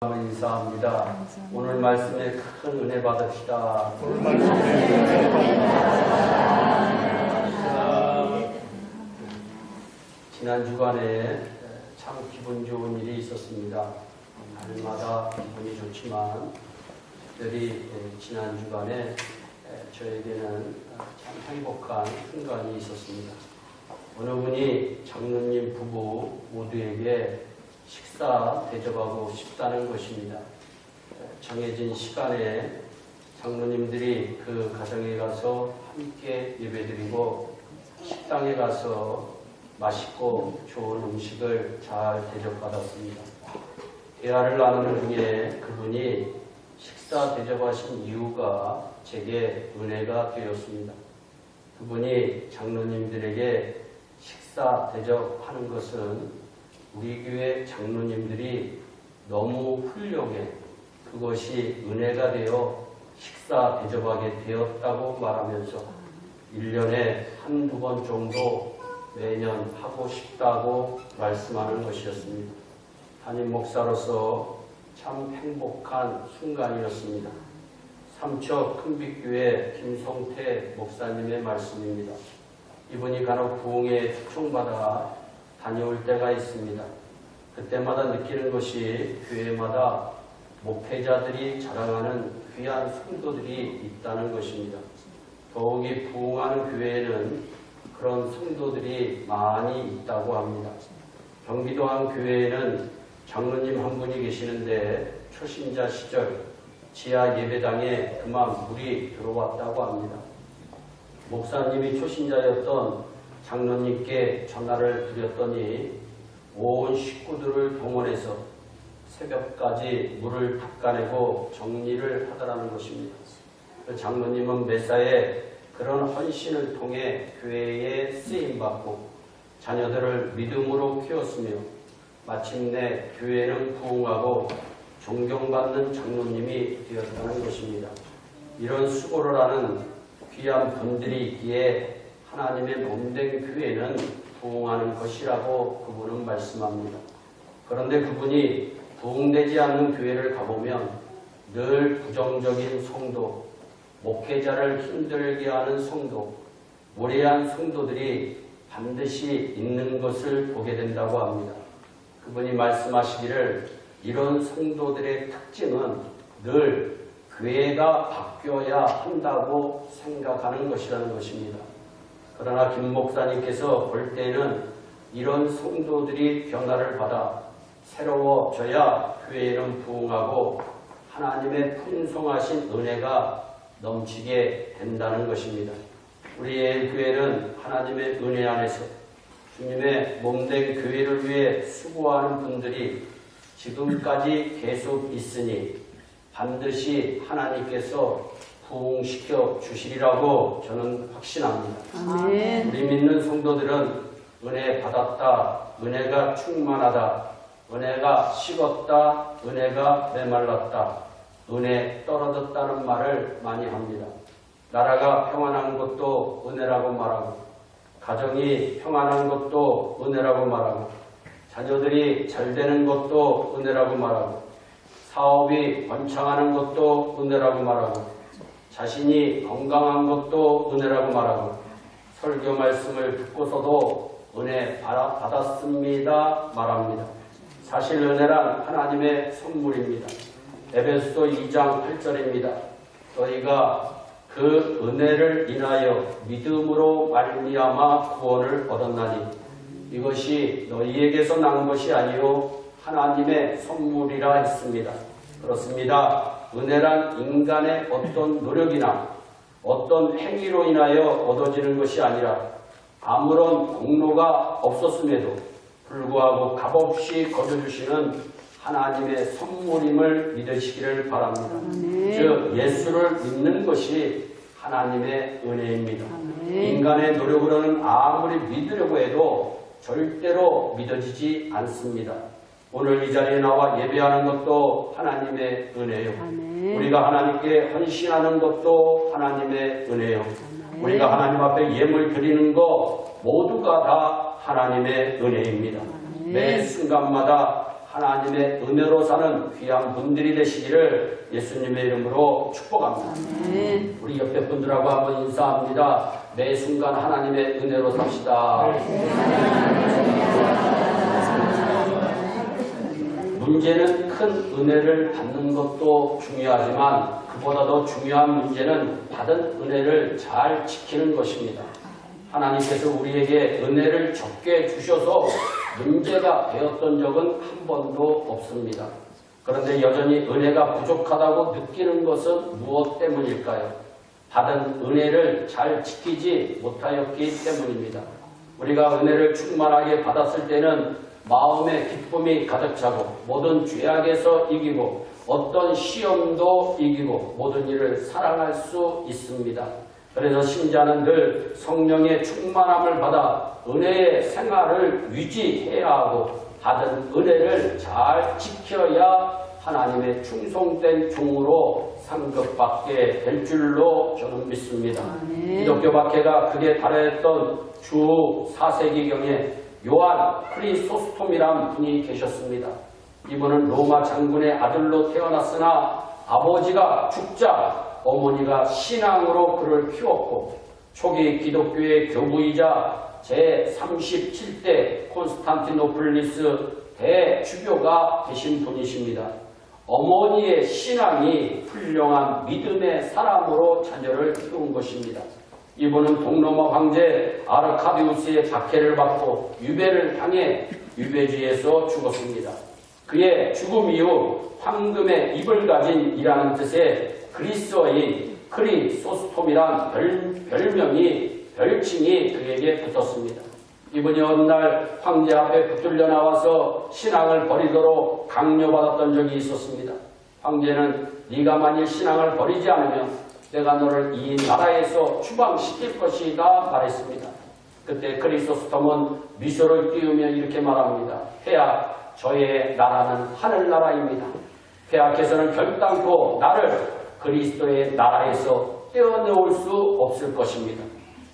인사합니다. 오늘 말씀에 큰 은혜 받읍시다. 지난 주간에 참 기분 좋은 일이 있었습니다. 날마다 기분이 좋지만 특별히 지난 주간에 저에게는 참 행복한 순간이 있었습니다. 어느 분이 장로님 부부 모두에게 식사 대접하고 싶다는 것입니다. 정해진 시간에 장로님들이 그 가정에 가서 함께 예배드리고 식당에 가서 맛있고 좋은 음식을 잘 대접받았습니다. 대화를 나누는 중에 그분이 식사 대접하신 이유가 제게 은혜가 되었습니다. 그분이 장로님들에게 식사 대접하는 것은 우리 교회 장로님들이 너무 훌륭해 그것이 은혜가 되어 식사 대접하게 되었다고 말하면서 1년에 한두 번 정도 매년 하고 싶다고 말씀하는 것이었습니다. 담임 목사로서 참 행복한 순간이었습니다. 삼척 큰빛교회 김성태 목사님의 말씀입니다. 이분이 간혹 부흥에 초청받아 다녀올 때가 있습니다. 그때마다 느끼는 것이 교회마다 목회자들이 자랑하는 귀한 성도들이 있다는 것입니다. 더욱이 부흥하는 교회에는 그런 성도들이 많이 있다고 합니다. 경기도 한 교회에는 장로님 한 분이 계시는데 초신자 시절 지하 예배당에 그만 물이 들어왔다고 합니다. 목사님이 초신자였던 장로님께 전화를 드렸더니 온 식구들을 동원해서 새벽까지 물을 닦아내고 정리를 하더라는 것입니다. 장로님은 매사에 그런 헌신을 통해 교회에 쓰임받고 자녀들을 믿음으로 키웠으며 마침내 교회는 부흥하고 존경받는 장로님이 되었다는 것입니다. 이런 수고를 하는 귀한 분들이 있기에 하나님의 몸된 교회는 부흥하는 것이라고 그분은 말씀합니다. 그런데 그분이 부흥되지 않는 교회를 가보면 늘 부정적인 성도, 목회자를 힘들게 하는 성도, 무례한 성도들이 반드시 있는 것을 보게 된다고 합니다. 그분이 말씀하시기를 이런 성도들의 특징은 늘 교회가 바뀌어야 한다고 생각하는 것이라는 것입니다. 그러나 김 목사님께서 볼 때는 이런 성도들이 변화를 받아 새로워져야 교회는 부흥하고 하나님의 풍성하신 은혜가 넘치게 된다는 것입니다. 우리의 교회는 하나님의 은혜 안에서 주님의 몸된 교회를 위해 수고하는 분들이 지금까지 계속 있으니 반드시 하나님께서 부흥시켜 주시리라고 저는 확신합니다. 아멘. 우리 믿는 성도들은 은혜 받았다, 은혜가 충만하다, 은혜가 식었다, 은혜가 메말랐다, 은혜 떨어졌다는 말을 많이 합니다. 나라가 평안한 것도 은혜라고 말하고 가정이 평안한 것도 은혜라고 말하고 자녀들이 잘 되는 것도 은혜라고 말하고 사업이 번창하는 것도 은혜라고 말하고 자신이 건강한 것도 은혜라고 말하고 설교 말씀을 듣고서도 은혜 받았습니다 말합니다. 사실 은혜란 하나님의 선물입니다. 에베소서 2장 8절입니다. 너희가 그 은혜를 인하여 믿음으로 말미암아 구원을 얻었나니 이것이 너희에게서 난 것이 아니요 하나님의 선물이라 했습니다. 그렇습니다. 은혜란 인간의 어떤 노력이나 어떤 행위로 인하여 얻어지는 것이 아니라 아무런 공로가 없었음에도 불구하고 값없이 거둬주시는 하나님의 선물임을 믿으시기를 바랍니다. 즉 예수를 믿는 것이 하나님의 은혜입니다. 인간의 노력으로는 아무리 믿으려고 해도 절대로 믿어지지 않습니다. 오늘 이 자리에 나와 예배하는 것도 하나님의 은혜요. 우리가 하나님께 헌신하는 것도 하나님의 은혜요. 우리가 하나님 앞에 예물 드리는 것 모두가 다 하나님의 은혜입니다. 매 순간마다 하나님의 은혜로 사는 귀한 분들이 되시기를 예수님의 이름으로 축복합니다. 우리 옆에 분들하고 한번 인사합니다. 매 순간 하나님의 은혜로 삽시다. 문제는 큰 은혜를 받는 것도 중요하지만 그보다 더 중요한 문제는 받은 은혜를 잘 지키는 것입니다. 하나님께서 우리에게 은혜를 적게 주셔서 문제가 되었던 적은 한 번도 없습니다. 그런데 여전히 은혜가 부족하다고 느끼는 것은 무엇 때문일까요? 받은 은혜를 잘 지키지 못하였기 때문입니다. 우리가 은혜를 충만하게 받았을 때는 마음의 기쁨이 가득 차고 모든 죄악에서 이기고 어떤 시험도 이기고 모든 일을 사랑할 수 있습니다. 그래서 신자는 늘 성령의 충만함을 받아 은혜의 생활을 유지해야 하고 받은 은혜를 잘 지켜야 하나님의 충성된 종으로 상급받게 될 줄로 저는 믿습니다. 기독교 박해가 극에 달했던 주 4세기경에 요한 크리소스톰이란 분이 계셨습니다. 이분은 로마 장군의 아들로 태어났으나 아버지가 죽자 어머니가 신앙으로 그를 키웠고 초기 기독교의 교부이자 제37대 콘스탄티노플리스 대주교가 되신 분이십니다. 어머니의 신앙이 훌륭한 믿음의 사람으로 자녀를 키운 것입니다. 이분은 동로마 황제 아르카디우스의 박해를 받고 유배를 당해 유배지에서 죽었습니다. 그의 죽음 이후 황금의 입을 가진 이라는 뜻의 그리스어인 크리소스톰이란 별칭이 그에게 붙었습니다. 이분이 어느 날 황제 앞에 붙들려 나와서 신앙을 버리도록 강요받았던 적이 있었습니다. 황제는 네가 만일 신앙을 버리지 않으면 내가 너를 이 나라에서 추방시킬 것이다 말했습니다. 그때 크리소스톰은 미소를 띄우며 이렇게 말합니다. 폐하, 저의 나라는 하늘나라입니다. 폐하께서는 결단코 나를 그리스도의 나라에서 떼어놓을 수 없을 것입니다.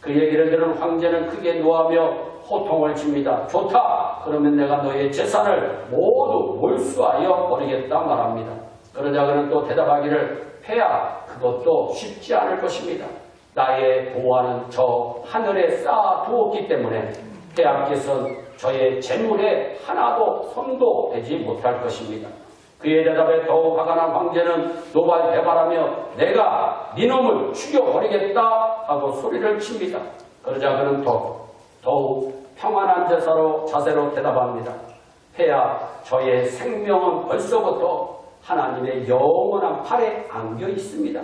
그 얘기를 들은 황제는 크게 노하며 호통을 칩니다. 좋다! 그러면 내가 너의 재산을 모두 몰수하여 버리겠다 말합니다. 그러자 그는 또 대답하기를 폐하, 그것도 쉽지 않을 것입니다. 나의 보화는 저 하늘에 쌓아두었기 때문에 폐하께서는 저의 재물에 하나도 손도 대지 못할 것입니다. 그의 대답에 더욱 화가 난 황제는 노발대발하며 내가 네 놈을 죽여버리겠다 하고 소리를 칩니다. 그러자 그는 더욱 평안한 자세로 대답합니다. 폐하, 저의 생명은 벌써부터 하나님의 영원한 팔에 안겨 있습니다.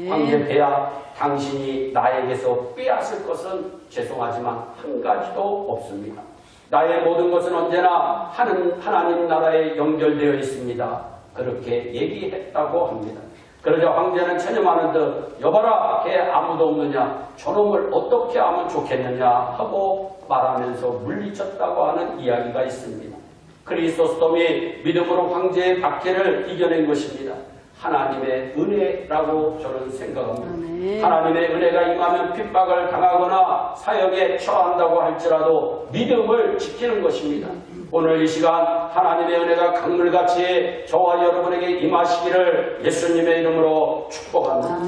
황제 폐하, 당신이 나에게서 빼앗을 것은 죄송하지만 한 가지도 없습니다. 나의 모든 것은 언제나 하나님 나라에 연결되어 있습니다. 그렇게 얘기했다고 합니다. 그러자 황제는 체념하는 듯 여봐라, 걔 아무도 없느냐, 저놈을 어떻게 하면 좋겠느냐 하고 말하면서 물리쳤다고 하는 이야기가 있습니다. 크리소스톰이 믿음으로 황제의 박해를 이겨낸 것입니다. 하나님의 은혜라고 저는 생각합니다. 하나님의 은혜가 임하면 핍박을 당하거나 사역에 처한다고 할지라도 믿음을 지키는 것입니다. 오늘 이 시간 하나님의 은혜가 강물같이 저와 여러분에게 임하시기를 예수님의 이름으로 축복합니다.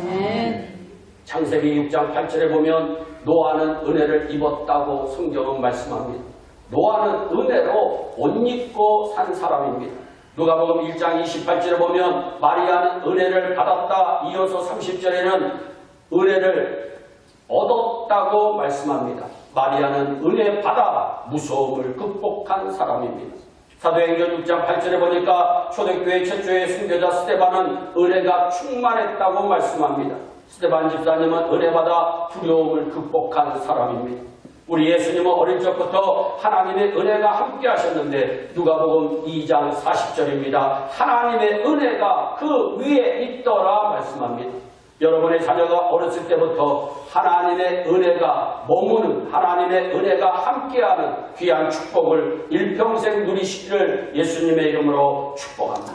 창세기 6장 8절에 보면 노아는 은혜를 입었다고 성경은 말씀합니다. 노아는 은혜로 옷 입고 산 사람입니다. 누가복음 1장 28절에 보면 마리아는 은혜를 받았다. 이어서 30절에는 은혜를 얻었다고 말씀합니다. 마리아는 은혜 받아 무서움을 극복한 사람입니다. 사도행전 6장 8절에 보니까 초대교회 최초의 순교자 스데반은 은혜가 충만했다고 말씀합니다. 스데반 집사님은 은혜 받아 두려움을 극복한 사람입니다. 우리 예수님은 어릴 적부터 하나님의 은혜가 함께 하셨는데 누가복음 2장 40절입니다. 하나님의 은혜가 그 위에 있더라 말씀합니다. 여러분의 자녀가 어렸을 때부터 하나님의 은혜가 머무는, 하나님의 은혜가 함께하는 귀한 축복을 일평생 누리시기를 예수님의 이름으로 축복합니다.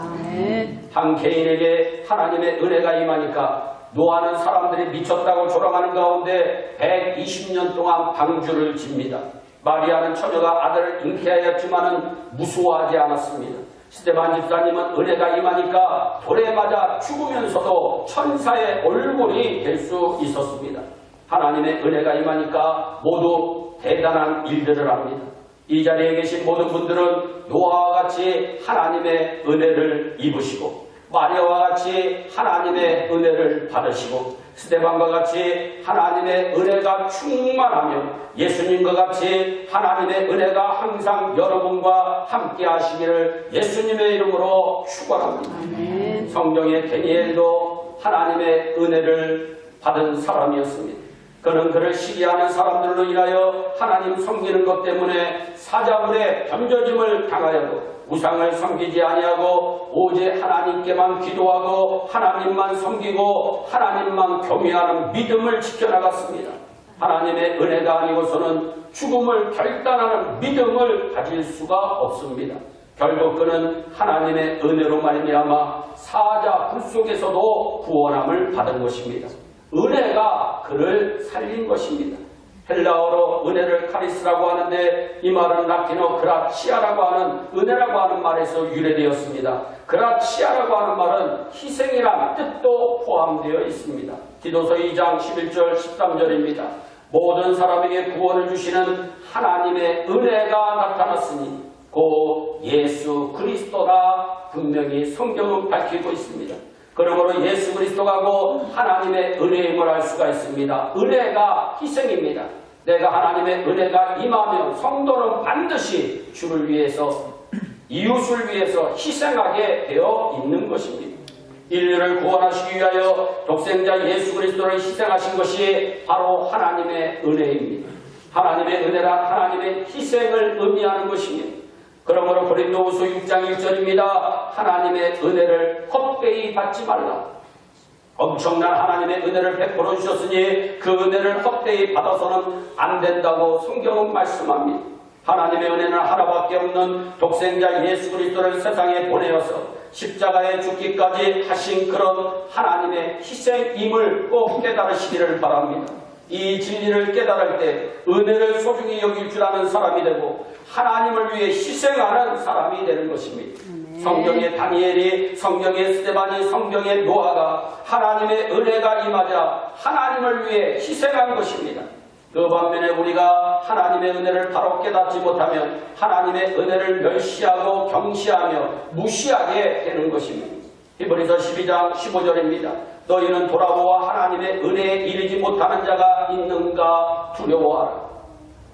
한 개인에게 하나님의 은혜가 임하니까 노아는 사람들이 미쳤다고 조롱하는 가운데 120년 동안 방주를 집니다. 마리아는 처녀가 아들을 잉태하였지만은 무서워하지 않았습니다. 스데반 집사님은 은혜가 임하니까 돌에 맞아 죽으면서도 천사의 얼굴이 될 수 있었습니다. 하나님의 은혜가 임하니까 모두 대단한 일들을 합니다. 이 자리에 계신 모든 분들은 노아와 같이 하나님의 은혜를 입으시고 마리아와 같이 하나님의 은혜를 받으시고 스데반과 같이 하나님의 은혜가 충만하며 예수님과 같이 하나님의 은혜가 항상 여러분과 함께 하시기를 예수님의 이름으로 축원합니다. 성경의 다니엘도 하나님의 은혜를 받은 사람이었습니다. 그는 그를 시기하는 사람들로 인하여 하나님 섬기는 것 때문에 사자굴에 던져짐을 당하여도 우상을 섬기지 아니하고 오직 하나님께만 기도하고 하나님만 섬기고 하나님만 경외하는 믿음을 지켜나갔습니다. 하나님의 은혜가 아니고서는 죽음을 결단하는 믿음을 가질 수가 없습니다. 결국 그는 하나님의 은혜로 말미암아 사자굴 속에서도 구원함을 받은 것입니다. 은혜가 그를 살린 것입니다. 헬라어로 은혜를 카리스라고 하는데 이 말은 라틴어 그라치아라고 하는 은혜라고 하는 말에서 유래되었습니다. 그라치아라고 하는 말은 희생이란 뜻도 포함되어 있습니다. 디도서 2장 11절 13절입니다. 모든 사람에게 구원을 주시는 하나님의 은혜가 나타났으니 곧 예수 그리스도라 분명히 성경은 밝히고 있습니다. 그러므로 예수 그리스도가 곧 하나님의 은혜임을 알 수가 있습니다. 은혜가 희생입니다. 내가 하나님의 은혜가 임하면 성도는 반드시 주를 위해서 이웃을 위해서 희생하게 되어 있는 것입니다. 인류를 구원하시기 위하여 독생자 예수 그리스도를 희생하신 것이 바로 하나님의 은혜입니다. 하나님의 은혜란 하나님의 희생을 의미하는 것입니다. 그러므로 고린도후서 6장 1절입니다. 하나님의 은혜를 헛되이 받지 말라. 엄청난 하나님의 은혜를 베풀어 주셨으니 그 은혜를 헛되이 받아서는 안 된다고 성경은 말씀합니다. 하나님의 은혜는 하나밖에 없는 독생자 예수 그리스도를 세상에 보내어서 십자가에 죽기까지 하신 그런 하나님의 희생임을 꼭 깨달으시기를 바랍니다. 이 진리를 깨달을 때 은혜를 소중히 여길 줄 아는 사람이 되고 하나님을 위해 희생하는 사람이 되는 것입니다. 성경의 다니엘이, 성경의 스데반이, 성경의 노아가 하나님의 은혜가 임하자 하나님을 위해 희생한 것입니다. 그 반면에 우리가 하나님의 은혜를 바로 깨닫지 못하면 하나님의 은혜를 멸시하고 경시하며 무시하게 되는 것입니다. 히브리서 12장 15절입니다. 너희는 돌아보아 하나님의 은혜에 이르지 못하는 자가 있는가 두려워하라.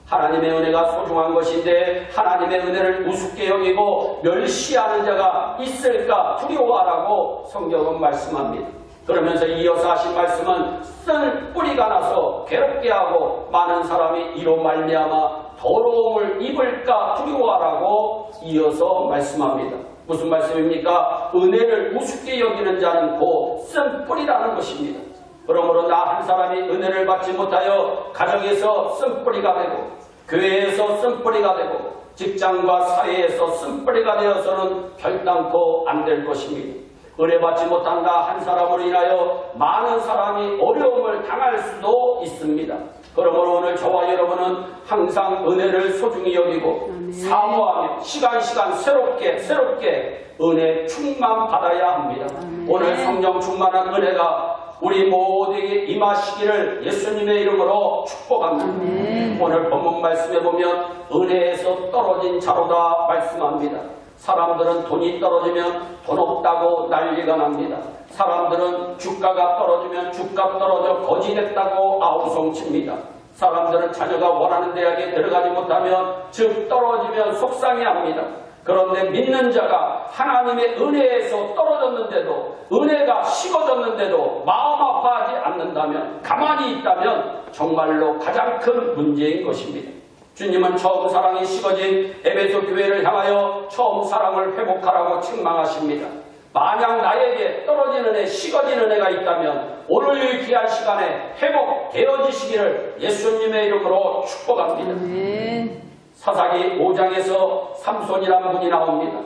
하나님의 은혜가 소중한 것인데 하나님의 은혜를 우습게 여기고 멸시하는 자가 있을까 두려워하라고 성경은 말씀합니다. 그러면서 이어서 하신 말씀은 쓴 뿌리가 나서 괴롭게 하고 많은 사람이 이로 말미암아 더러움을 입을까 두려워하라고 이어서 말씀합니다. 무슨 말씀입니까? 은혜를 우습게 여기는 자는 곧 쓴 뿌리라는 것입니다. 그러므로 나 한 사람이 은혜를 받지 못하여 가정에서 쓴뿌리가 되고 교회에서 쓴뿌리가 되고 직장과 사회에서 쓴뿌리가 되어서는 결단코 안 될 것입니다. 은혜 받지 못한 나 한 사람으로 인하여 많은 사람이 어려움을 당할 수도 있습니다. 그러므로 오늘 저와 여러분은 항상 은혜를 소중히 여기고 사모하며 시간 새롭게 은혜 충만 받아야 합니다. 오늘 성령 충만한 은혜가 우리 모두에게 임하시기를 예수님의 이름으로 축복합니다. 오늘 본문 말씀에 보면 은혜에서 떨어진 자로다 말씀합니다. 사람들은 돈이 떨어지면 돈 없다고 난리가 납니다. 사람들은 주가가 떨어지면 주가 떨어져 거지 됐다고 아우성칩니다. 사람들은 자녀가 원하는 대학에 들어가지 못하면 즉 떨어지면 속상해합니다. 그런데 믿는 자가 하나님의 은혜에서 떨어졌는데도 은혜가 식어졌는데도 마음 아파하지 않는다면 가만히 있다면 정말로 가장 큰 문제인 것입니다. 주님은 처음 사랑이 식어진 에베소 교회를 향하여 처음 사랑을 회복하라고 책망하십니다. 만약 나에게 떨어진 은혜, 식어진 은혜가 있다면 오늘 이 귀한 시간에 회복되어지시기를 예수님의 이름으로 축복합니다. 사사기 5장에서 삼손이라는 분이 나옵니다.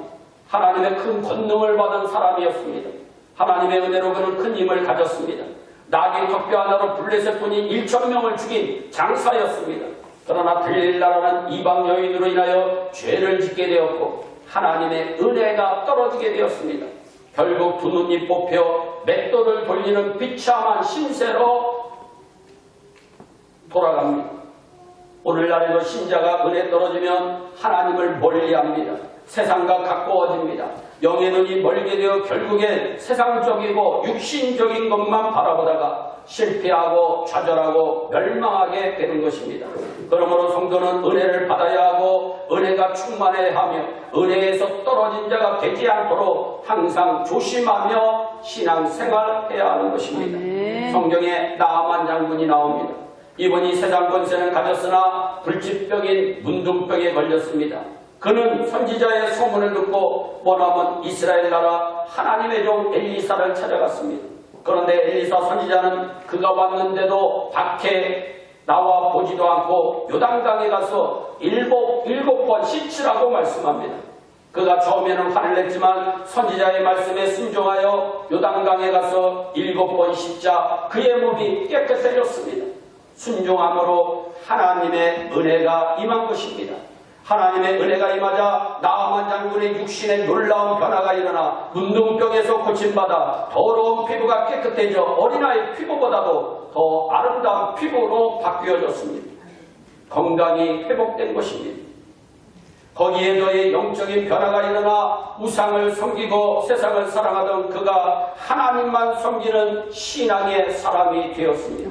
하나님의 큰 권능을 받은 사람이었습니다. 하나님의 은혜로 그는 큰 힘을 가졌습니다. 나귀 턱뼈 하나로 블레셋 분이 1,000명을 죽인 장사였습니다. 그러나 들릴라라는 이방 여인으로 인하여 죄를 짓게 되었고 하나님의 은혜가 떨어지게 되었습니다. 결국 두 눈이 뽑혀 맷돌을 돌리는 비참한 신세로 돌아갑니다. 오늘날에도 신자가 은혜 떨어지면 하나님을 멀리합니다. 세상과 가까워집니다. 영의 눈이 멀게 되어 결국엔 세상적이고 육신적인 것만 바라보다가 실패하고 좌절하고 멸망하게 되는 것입니다. 그러므로 성도는 은혜를 받아야 하고 은혜가 충만해야 하며 은혜에서 떨어진 자가 되지 않도록 항상 조심하며 신앙생활해야 하는 것입니다. 성경에 나아만 장군이 나옵니다. 이분이 세상 권세는 가졌으나 불치병인 문둥병에 걸렸습니다. 그는 선지자의 소문을 듣고 머나먼 이스라엘 나라 하나님의 종 엘리사를 찾아갔습니다. 그런데 엘리사 선지자는 그가 왔는데도 밖에 나와 보지도 않고 요단강에 가서 일곱 번 씻으라고 말씀합니다. 그가 처음에는 화를 냈지만 선지자의 말씀에 순종하여 요단강에 가서 7번 씻자 그의 몸이 깨끗해졌습니다. 순종함으로 하나님의 은혜가 임한 것입니다. 하나님의 은혜가 임하자 나아만 장군의 육신에 놀라운 변화가 일어나 문둥병에서 고침받아 더러운 피부가 깨끗해져 어린아이 피부보다도 더 아름다운 피부로 바뀌어졌습니다. 건강이 회복된 것입니다. 거기에 더해 영적인 변화가 일어나 우상을 섬기고 세상을 사랑하던 그가 하나님만 섬기는 신앙의 사람이 되었습니다.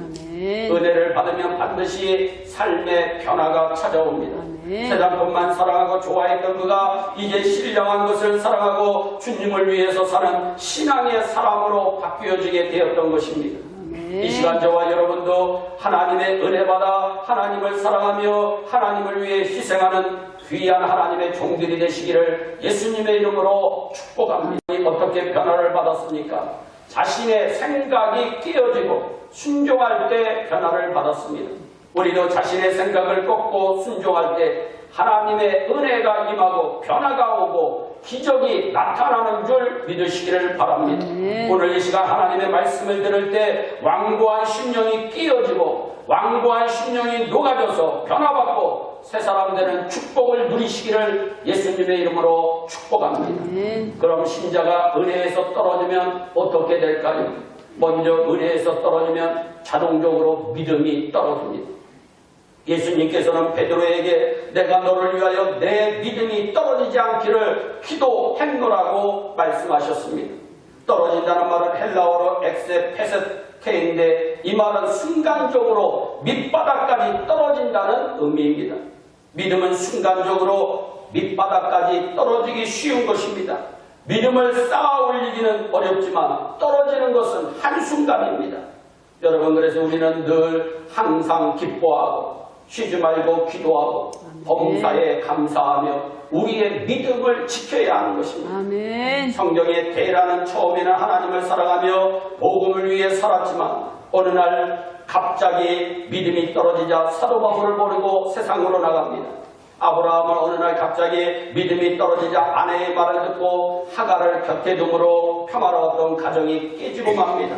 은혜를 받으면 반드시 삶의 변화가 찾아옵니다. 세상뿐만 사랑하고 좋아했던 그가 이제 신령한 것을 사랑하고 주님을 위해서 사는 신앙의 사람으로 바뀌어지게 되었던 것입니다. 이 시간 저와 여러분도 하나님의 은혜 받아 하나님을 사랑하며 하나님을 위해 희생하는 귀한 하나님의 종들이 되시기를 예수님의 이름으로 축복합니다. 어떻게 변화를 받았습니까? 자신의 생각이 끼어지고 순종할 때 변화를 받았습니다. 우리도 자신의 생각을 꺾고 순종할 때 하나님의 은혜가 임하고 변화가 오고 기적이 나타나는 줄 믿으시기를 바랍니다. 오늘 이 시간 하나님의 말씀을 들을 때 완고한 심령이 끼어지고 완고한 심령이 녹아져서 변화받고 새 사람 되는 축복을 누리시기를 예수님의 이름으로 축복합니다. 그럼 신자가 은혜에서 떨어지면 어떻게 될까요? 먼저 은혜에서 떨어지면 자동적으로 믿음이 떨어집니다. 예수님께서는 베드로에게 내가 너를 위하여 내 믿음이 떨어지지 않기를 기도했노라고 말씀하셨습니다. 떨어진다는 말은 헬라어로 엑세페세테인데 이 말은 순간적으로 밑바닥까지 떨어진다는 의미입니다. 믿음은 순간적으로 밑바닥까지 떨어지기 쉬운 것입니다. 믿음을 쌓아 올리기는 어렵지만 떨어지는 것은 한순간입니다. 여러분, 그래서 우리는 늘 항상 기뻐하고 쉬지 말고 기도하고 범사에 감사하며 우리의 믿음을 지켜야 하는 것입니다. 아멘. 성경의 대라는 처음에는 하나님을 사랑하며 복음을 위해 살았지만 어느 날 갑자기 믿음이 떨어지자 사도 바울을 버리고 세상으로 나갑니다. 아브라함은 어느 날 갑자기 믿음이 떨어지자 아내의 말을 듣고 하갈을 곁에 둠으로 평화로웠던 가정이 깨지고 맙니다.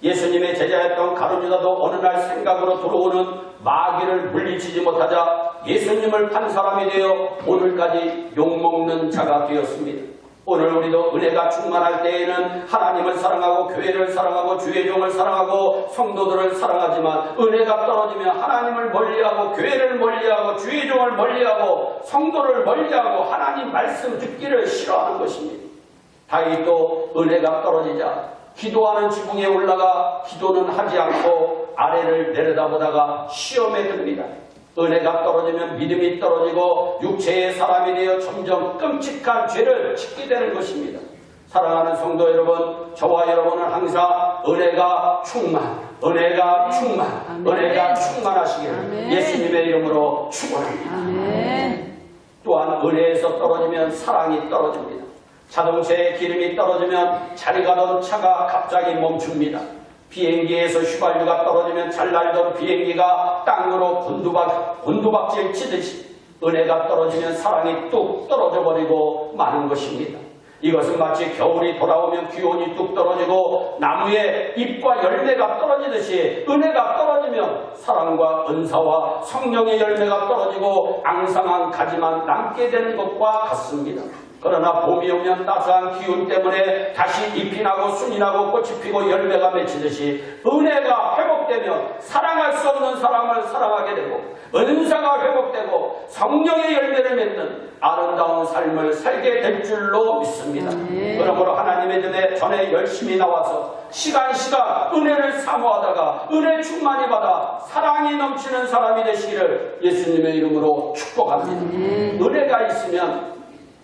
예수님의 제자였던 가룟유다도 어느 날 생각으로 들어오는 마귀를 물리치지 못하자 예수님을 판 사람이 되어 오늘까지 욕먹는 자가 되었습니다. 오늘 우리도 은혜가 충만할 때에는 하나님을 사랑하고 교회를 사랑하고 주의 종을 사랑하고 성도들을 사랑하지만 은혜가 떨어지면 하나님을 멀리하고 교회를 멀리하고 주의 종을 멀리하고 성도를 멀리하고 하나님 말씀 듣기를 싫어하는 것입니다. 다윗도 은혜가 떨어지자 기도하는 지붕에 올라가 기도는 하지 않고 아래를 내려다보다가 시험에 듭니다. 은혜가 떨어지면 믿음이 떨어지고 육체의 사람이 되어 점점 끔찍한 죄를 짓게 되는 것입니다. 사랑하는 성도 여러분, 저와 여러분은 항상 은혜가 충만, 은혜가 충만하시기를 예수님의 이름으로 축원합니다. 또한 은혜에서 떨어지면 사랑이 떨어집니다. 자동차에 기름이 떨어지면 잘 가던 차가 갑자기 멈춥니다. 비행기에서 휘발유가 떨어지면 잘 날던 비행기가 땅으로 곤두박질 치듯이 은혜가 떨어지면 사랑이 뚝 떨어져 버리고 마는 것입니다. 이것은 마치 겨울이 돌아오면 기온이 뚝 떨어지고 나무에 잎과 열매가 떨어지듯이 은혜가 떨어지면 사랑과 은사와 성령의 열매가 떨어지고 앙상한 가지만 남게 되는 것과 같습니다. 그러나 봄이 오면 따스한 기운 때문에 다시 잎이 나고 순이 나고 꽃이 피고 열매가 맺히듯이 은혜가 회복되면 사랑할 수 없는 사람을 사랑하게 되고 은사가 회복되고 성령의 열매를 맺는 아름다운 삶을 살게 될 줄로 믿습니다. 그러므로 하나님의 전에 열심히 나와서 시간 은혜를 사모하다가 은혜 충만히 받아 사랑이 넘치는 사람이 되시기를 예수님의 이름으로 축복합니다. 은혜가 있으면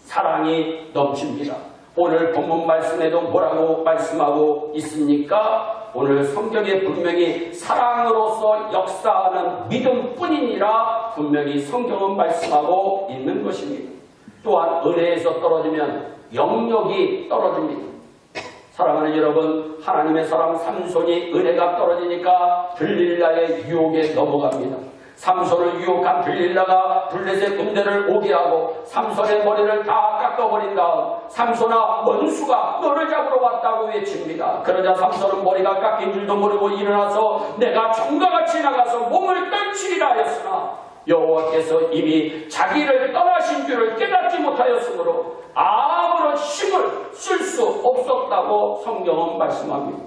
사랑이 넘칩니다. 오늘 본문 말씀에도 뭐라고 말씀하고 있습니까? 오늘 성경에 분명히 사랑으로서 역사하는 믿음뿐이니라 분명히 성경은 말씀하고 있는 것입니다. 또한 은혜에서 떨어지면 영역이 떨어집니다. 사랑하는 여러분, 하나님의 사람 삼손이 은혜가 떨어지니까 들릴라의 유혹에 넘어갑니다. 삼손을 유혹한 들릴라가 블레셋 군대를 오게 하고 삼손의 머리를 다 깎아버린 다음 삼손아 원수가 너를 잡으러 왔다고 외칩니다. 그러자 삼손은 머리가 깎인 줄도 모르고 일어나서 내가 종과 같이 나가서 몸을 떨치리라 하였으나 여호와께서 이미 자기를 떠나신 줄을 깨닫지 못하였으므로 아무런 힘을 쓸 수 없었다고 성경은 말씀합니다.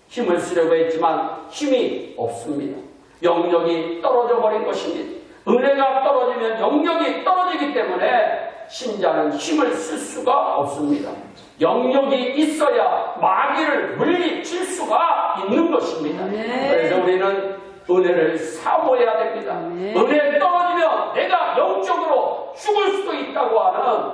힘을 쓰려고 했지만 힘이 없습니다. 영역이 떨어져 버린 것입니다. 은혜가 떨어지면 영역이 떨어지기 때문에 신자는 힘을 쓸 수가 없습니다. 영역이 있어야 마귀를 물리칠 수가 있는 것입니다. 그래서 우리는 은혜를 사모해야 됩니다. 은혜 떨어지면 내가 영적으로 죽을 수도 있다고 하는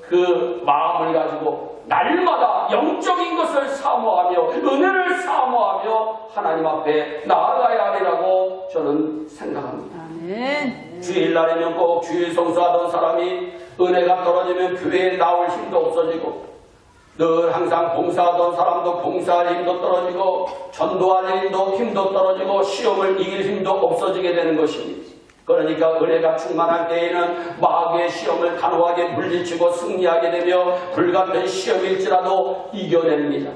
그 마음을 가지고 날마다 영적인 것을 사모하며 은혜를 사모하며 하나님 앞에 나아가야 하리라고 저는 생각합니다. 주일날이면 꼭 주일 성수하던 사람이 은혜가 떨어지면 교회에 나올 힘도 없어지고 늘 항상 봉사하던 사람도 봉사할 힘도 떨어지고 전도할 힘도 떨어지고 시험을 이길 힘도 없어지게 되는 것입니다. 그러니까 은혜가 충만할 때에는 마귀의 시험을 단호하게 물리치고 승리하게 되며 불같은 시험일지라도 이겨냅니다.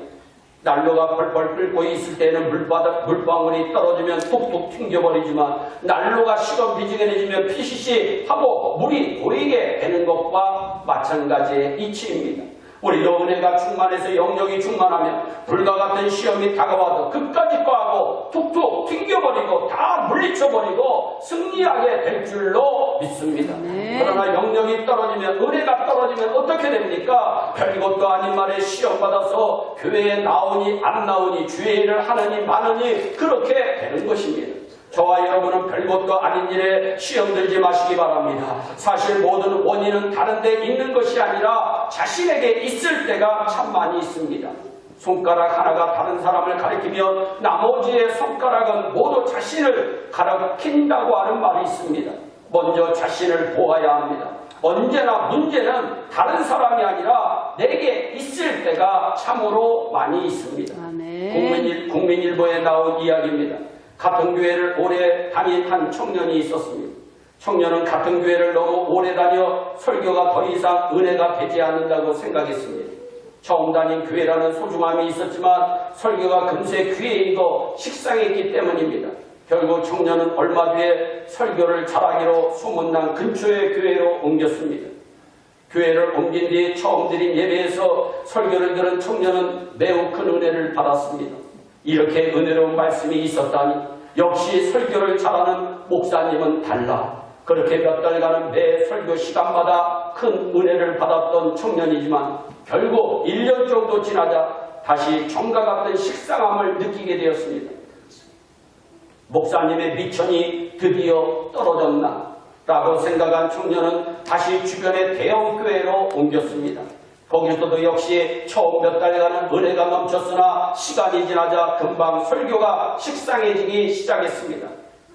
난로가 펄펄 끓고 있을 때는 물방울이 떨어지면 툭툭 튕겨버리지만 난로가 식어 비지근해지면 피시시 하고 물이 고이게 되는 것과 마찬가지의 이치입니다. 우리도 은혜가 충만해서 영역이 충만하면 불과 같은 시험이 다가와도 끝까지 과하고 툭툭 튕겨버리고 다 물리쳐버리고 승리하게 될 줄로 믿습니다. 그러나 영역이 떨어지면 은혜가 떨어지면 어떻게 됩니까? 별것도 아닌 말에 시험받아서 교회에 나오니 안 나오니 주의 일을 하느니 마느니 그렇게 되는 것입니다. 저와 여러분은 별것도 아닌 일에 시험 들지 마시기 바랍니다. 사실 모든 원인은 다른 데 있는 것이 아니라 자신에게 있을 때가 참 많이 있습니다. 손가락 하나가 다른 사람을 가리키면 나머지의 손가락은 모두 자신을 가리킨다고 하는 말이 있습니다. 먼저 자신을 보아야 합니다. 언제나 문제는 다른 사람이 아니라 내게 있을 때가 참으로 많이 있습니다. 국민일보에 나온 이야기입니다. 같은 교회를 오래 다닌 한 청년이 있었습니다. 청년은 같은 교회를 너무 오래 다녀 설교가 더 이상 은혜가 되지 않는다고 생각했습니다. 처음 다닌 교회라는 소중함이 있었지만 설교가 금세 귀에 익어 식상했기 때문입니다. 결국 청년은 얼마 뒤에 설교를 잘하기로 소문난 근처의 교회로 옮겼습니다. 교회를 옮긴 뒤 처음 드린 예배에서 설교를 들은 청년은 매우 큰 은혜를 받았습니다. 이렇게 은혜로운 말씀이 있었다니 역시 설교를 잘하는 목사님은 달라. 그렇게 몇 달간은 매 설교 시간마다 큰 은혜를 받았던 청년이지만 결국 1년 정도 지나자 다시 정과 같은 식상함을 느끼게 되었습니다. 목사님의 미천이 드디어 떨어졌나 라고 생각한 청년은 다시 주변의 대형 교회로 옮겼습니다. 거기서도 역시 처음 몇 달간은 은혜가 넘쳤으나 시간이 지나자 금방 설교가 식상해지기 시작했습니다.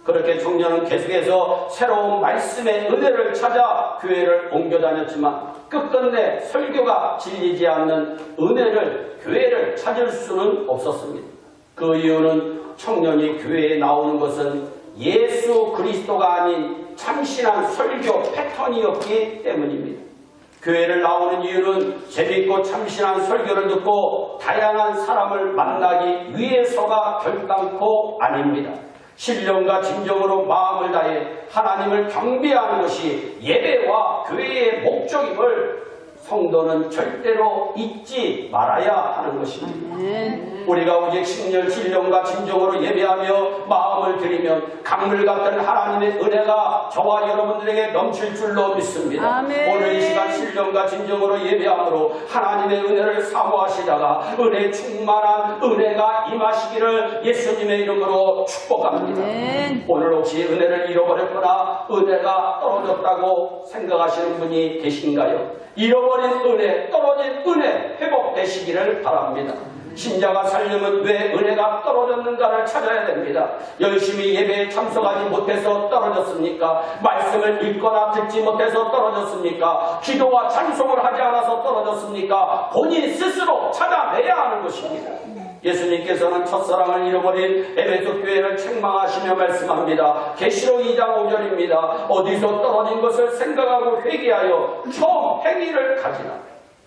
그렇게 청년은 계속해서 새로운 말씀의 은혜를 찾아 교회를 옮겨 다녔지만 끝끝내 설교가 질리지 않는 은혜를 교회를 찾을 수는 없었습니다. 그 이유는 청년이 교회에 나오는 것은 예수 그리스도가 아닌 참신한 설교 패턴이었기 때문입니다. 교회를 나오는 이유는 재밌고 참신한 설교를 듣고 다양한 사람을 만나기 위해서가 결단코 아닙니다. 신령과 진정으로 마음을 다해 하나님을 경배하는 것이 예배와 교회의 목적임을 성도는 절대로 잊지 말아야 하는 것입니다. 우리가 오직 신령 진령과 진정으로 예배하며 마음을 드리면 강물 같은 하나님의 은혜가 저와 여러분들에게 넘칠 줄로 믿습니다. 아멘. 오늘 이 시간 신령과 진정으로 예배함으로 하나님의 은혜를 사모하시다가 은혜 충만한 은혜가 임하시기를 예수님의 이름으로 축복합니다. 아멘. 오늘 혹시 은혜를 잃어버렸거나 은혜가 떨어졌다고 생각하시는 분이 계신가요? 잃어버린 은혜, 떨어진 은혜 회복되시기를 바랍니다. 신자가 살려면 왜 은혜가 떨어졌는가를 찾아야 됩니다. 열심히 예배에 참석하지 못해서 떨어졌습니까? 말씀을 읽거나 듣지 못해서 떨어졌습니까? 기도와 찬송을 하지 않아서 떨어졌습니까? 본인 스스로 찾아내야 하는 것입니다. 예수님께서는 첫사랑을 잃어버린 에베소 교회를 책망하시며 말씀합니다. 계시록 2장 5절입니다. 어디서 떨어진 것을 생각하고 회개하여 처음 행위를 가지라.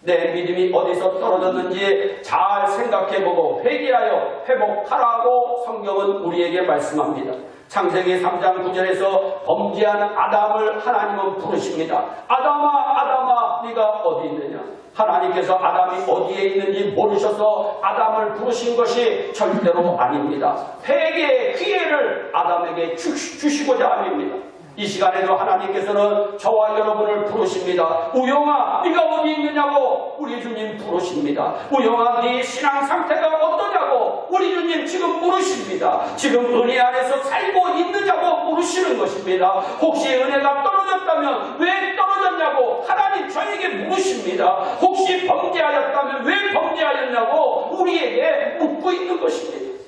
내 믿음이 어디서 떨어졌는지 잘 생각해보고 회개하여 회복하라고 성경은 우리에게 말씀합니다. 창세기 3장 9절에서 범죄한 아담을 하나님은 부르십니다. 아담아 아담아 네가 어디 있느냐. 하나님께서 아담이 어디에 있는지 모르셔서 아담을 부르신 것이 절대로 아닙니다. 회개의 기회를 아담에게 주시고자 합니다. 이 시간에도 하나님께서는 저와 여러분을 부르십니다. 우영아 네가 어디 있느냐고 우리 주님 부르십니다. 우영아 네 신앙 상태가 어떠냐고 우리 주님 지금 물으십니다. 지금 은혜 안에서 살고 있느냐고 물으시는 것입니다. 혹시 은혜가 떨어졌다면 왜 떨어졌냐고 하나님 저에게 물으십니다. 혹시 범죄하였다면 왜 범죄하였냐고 우리에게 묻고 있는 것입니다.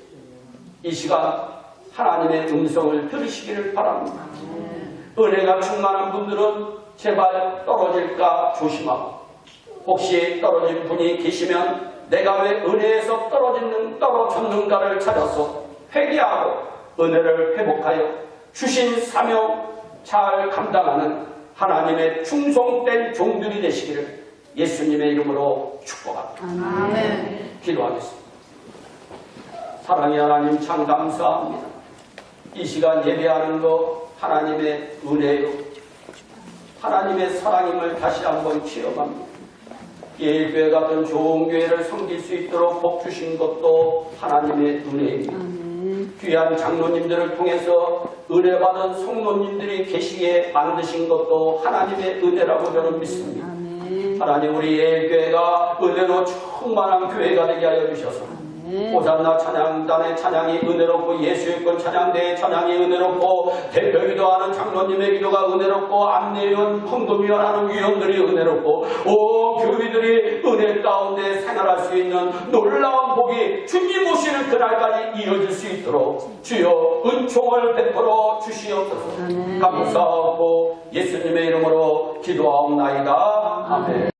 이 시간 하나님의 음성을 들으시기를 바랍니다. 은혜가 충만한 분들은 제발 떨어질까 조심하고, 혹시 떨어진 분이 계시면 내가 왜 은혜에서 떨어졌는가를 찾아서 회개하고 은혜를 회복하여 주신 사명 잘 감당하는 하나님의 충성된 종들이 되시기를 예수님의 이름으로 축복합니다. 아멘. 기도하겠습니다. 사랑의 하나님 참 감사합니다. 이 시간 예배하는 거 하나님의 은혜요, 하나님의 사랑임을 다시 한번 체험합니다. 예일교회 같은 좋은 교회를 섬길 수 있도록 복 주신 것도 하나님의 은혜입니다. 귀한 장로님들을 통해서 은혜 받은 성도님들이 계시게 만드신 것도 하나님의 은혜라고 저는 믿습니다. 하나님 우리 예일교회가 은혜로 충만한 교회가 되게 하여 주셔서 호산나 찬양단의 찬양이 은혜롭고 예수의권 찬양대의 찬양이 은혜롭고 대표기도하는 장로님의 기도가 은혜롭고 안내위원 헌금위원하는 위원들이 은혜롭고 온 교회들이 은혜 가운데 생활할 수 있는 놀라운 복이 주님 오시는 그날까지 이어질 수 있도록 주여 은총을 베풀어 주시옵소서. 감사하고 예수님의 이름으로 기도하옵나이다. 아멘.